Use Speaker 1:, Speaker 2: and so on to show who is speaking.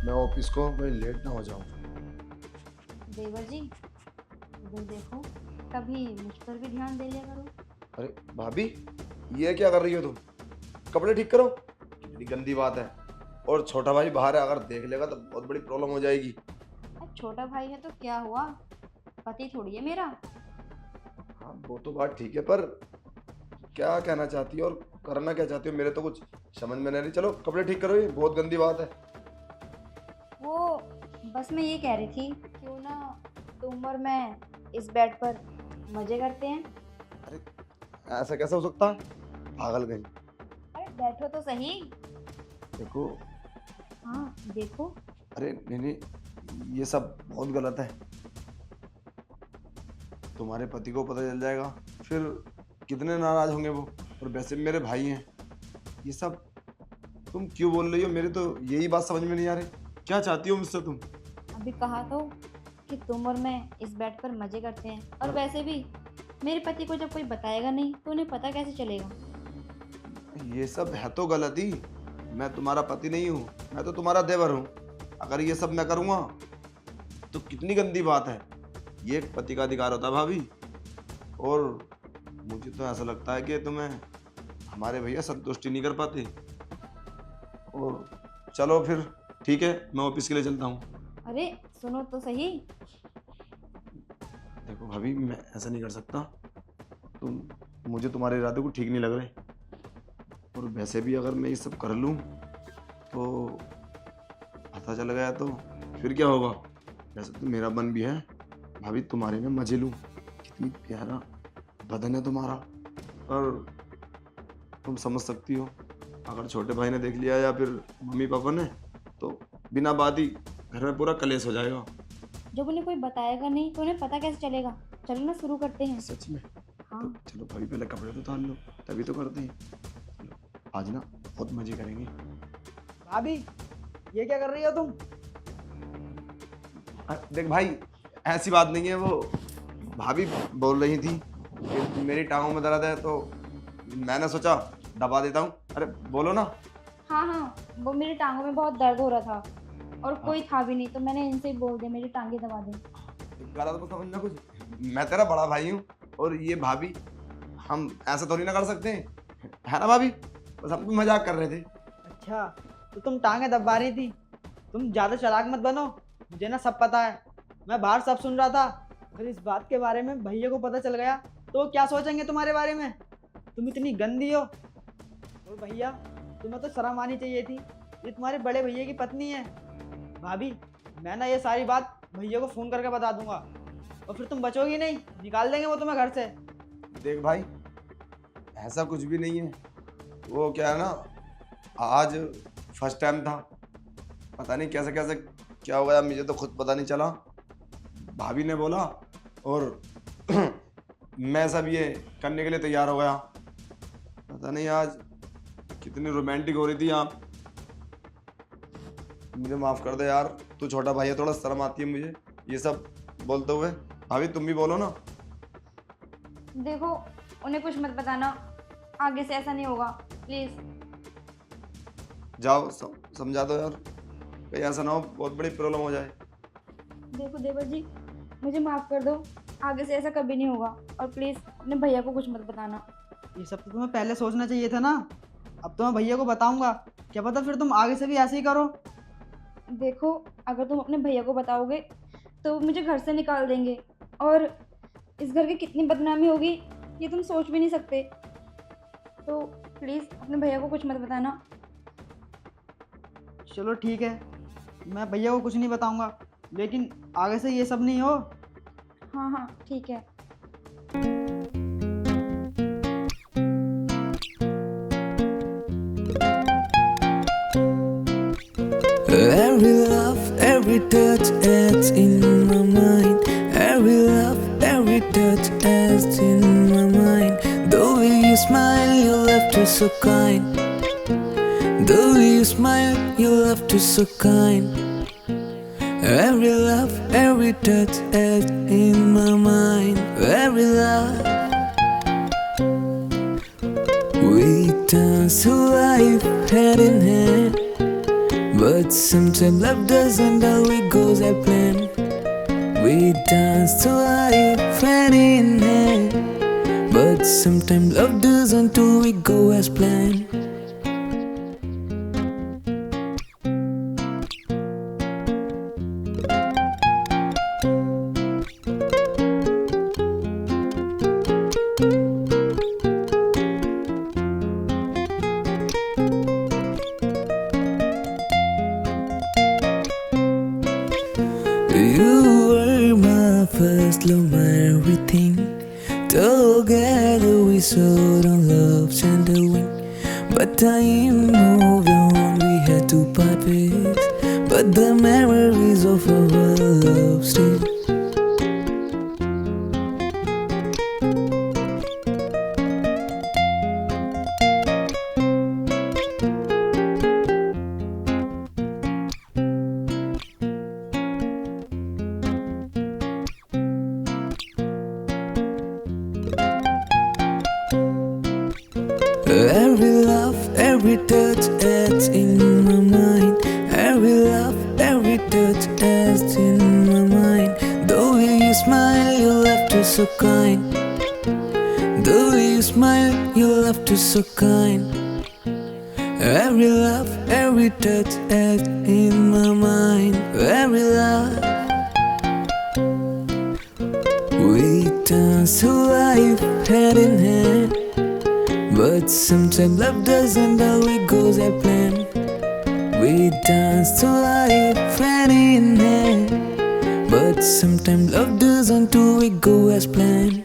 Speaker 1: मैं ऑफिस को कहीं लेट ना हो जाऊं।
Speaker 2: देवर जी, इधर देखो, कभी मुझ पर भी ध्यान दे लिया करो।
Speaker 1: अरे भाभी, ये क्या कर रही हो तुम? कपड़े ठीक करो। कितनी गंदी बात है। और छोटा भाई बाहर है, अगर देख लेगा तो बहुत बड़ी प्रॉब्लम हो जाएगी।
Speaker 2: अब छोटा भाई है तो क्या हुआ, पति थोड़ी है मेरा।
Speaker 1: हाँ, वो तो बात ठीक है, पर क्या कहना चाहती हो और करना क्या चाहती हो, मेरे तो कुछ समझ में नहीं रही। चलो कपड़े ठीक करो, ये बहुत गंदी बात है।
Speaker 2: वो बस मैं ये कह रही थी, क्यों ना तुम और मैं इस बेड पर मजे करते हैं।
Speaker 1: अरे, ऐसा कैसे हो सकता है? पागल गई।
Speaker 2: अरे बैठो तो सही।
Speaker 1: देखो।
Speaker 2: हाँ देखो।
Speaker 1: अरे नहीं नहीं, ये सब बहुत गलत है। तुम्हारे पति को पता चल जाएगा, फिर कितने नाराज होंगे वो। और वैसे भी मेरे भाई हैं। ये सब तुम क्यों बोल रही हो? मेरे तो यही बात समझ में नहीं आ रही। क्या चाहती हो मुझसे तुम?
Speaker 2: अभी कहा तो कि तुम और मैं इस बेड पर मजे करते हैं, और वैसे भी मेरे पति को जब कोई बताएगा नहीं तो उन्हें पता कैसे चलेगा।
Speaker 1: ये सब है तो गलत ही। मैं तुम्हारा पति नहीं हूँ, मैं तो तुम्हारा देवर हूँ। अगर ये सब मैं करूँगा तो कितनी गंदी बात है। ये एक पति का अधिकार होता है भाभी। और मुझे तो ऐसा लगता है कि तुम्हें हमारे भैया संतुष्टि नहीं कर पाते। और चलो फिर ठीक है, मैं ऑफिस के लिए चलता हूँ।
Speaker 2: अरे सुनो तो सही।
Speaker 1: देखो भाभी, मैं ऐसा नहीं कर सकता। तुम मुझे तुम्हारे इरादे को ठीक नहीं लग रहे। और वैसे भी अगर मैं ये सब कर लूँ तो पता चल गया तो फिर क्या होगा? वैसे तो मेरा मन भी है भाभी तुम्हारे में मजे लूँ। कितनी प्यारा बदन है तुम्हारा। और तुम समझ सकती हो, अगर छोटे भाई ने देख लिया या फिर मम्मी पापा ने, तो बिना बात ही घर में पूरा कलेश हो जाएगा।
Speaker 2: जब उन्हें कोई बताएगा नहीं तो उन्हें पता कैसे चलेगा। चलो ना शुरू करते हैं।
Speaker 1: सच में?
Speaker 2: हाँ।
Speaker 1: तो चलो भाभी, पहले कपड़े तो उतार लो, तभी तो करते हैं। चलो, आज ना बहुत मजे करेंगे।
Speaker 3: भाभी, ये क्या कर रही हो तुम?
Speaker 1: देख भाई, ऐसी बात नहीं है। वो भाभी बोल रही थी कि मेरी टांगों में दर्द है, तो मैंने सोचा दबा देता हूँ। अरे बोलो ना।
Speaker 2: हाँ हाँ, वो मेरी टांगों में बहुत दर्द हो रहा था और
Speaker 1: हाँ।
Speaker 2: कोई था भी नहीं, तो मैंने इनसे ही बोल दिया मेरी टांगे दबा दें।
Speaker 1: गलत मत समझना कुछ। मैं तेरा बड़ा भाई हूँ और ये भाभी, हम ऐसा थोड़ी ना कर सकते हैं, है ना भाभी? बस हम तो मजाक कर रहे थे।
Speaker 3: अच्छा, तो तुम टांगे दबा रही थी। तुम ज़्यादा चालाक मत बनो। मुझे ना सब पता है। मैं बाहर सब सुन रहा था। अगर इस बात के बारे में भैया को पता चल गया तो वो क्या सोचेंगे तुम्हारे बारे में? तुम इतनी गंदी हो। और भैया, तुम्हें तो शर्म आनी चाहिए थी। ये तुम्हारे बड़े भैया की पत्नी है। भाभी, मैं ना ये सारी बात भैया को फ़ोन करके बता दूंगा और फिर तुम बचोगी नहीं, निकाल देंगे वो तुम्हें घर से।
Speaker 1: देख भाई, ऐसा कुछ भी नहीं है। वो क्या है ना, आज फर्स्ट टाइम था। पता नहीं कैसे कैसे क्या हो गया, मुझे तो खुद पता नहीं चला। भाभी ने बोला और मैं सब ये करने के लिए तैयार हो गया। पता नहीं आज कितनी रोमांटिक हो रही थी आप। मुझे माफ कर दे यार, तू छोटा भाई है, थोड़ा शर्म आती है मुझे ये सब बोलते हुए। भाभी तुम भी बोलो ना।
Speaker 2: देखो, उन्हें कुछ मत बताना, आगे से ऐसा नहीं होगा, प्लीज।
Speaker 1: जाओ समझा दो यार, कहीं ऐसा ना हो बहुत बड़ी प्रॉब्लम हो जाए।
Speaker 2: देखो देवर जी, मुझे माफ कर दो, आगे से ऐसा कभी नहीं होगा, और प्लीज अपने भैया को कुछ मत बताना।
Speaker 3: ये सब तो तुम्हें पहले सोचना चाहिए था ना। अब तो मैं भैया को बताऊंगा, क्या पता फिर तुम आगे से भी ऐसे ही करो।
Speaker 2: देखो, अगर तुम अपने भैया को बताओगे तो वो मुझे घर से निकाल देंगे, और इस घर की कितनी बदनामी होगी ये तुम सोच भी नहीं सकते। तो प्लीज़ अपने भैया को कुछ मत बताना।
Speaker 3: चलो ठीक है, मैं भैया को कुछ नहीं बताऊंगा, लेकिन आगे से ये सब नहीं हो।
Speaker 2: हाँ हाँ ठीक है।
Speaker 4: Every love, every touch adds in my mind. Every love, every touch adds in my mind. The way you smile, your laughter so kind. The way you smile, your laughter so kind. Every love, every touch adds in my mind. Every love, we dance through life hand in hand. But sometimes love doesn't always go as planned. We dance to life hand in hand. But sometimes love doesn't always go as planned. You were my first love, my everything. Together we soared on love's tender wing. But time moved on, we had to part ways. But the memories of our love still. Every laugh, every touch adds in my mind. Every laugh, every touch adds in my mind. The way you smile, your laughter so kind. The way you smile, your laughter so kind. Every laugh, every touch adds in my mind. Every laugh, we dance to life hand in hand. But sometimes love doesn't always go as planned. We dance to life hand in hand. But sometimes love doesn't always go as planned.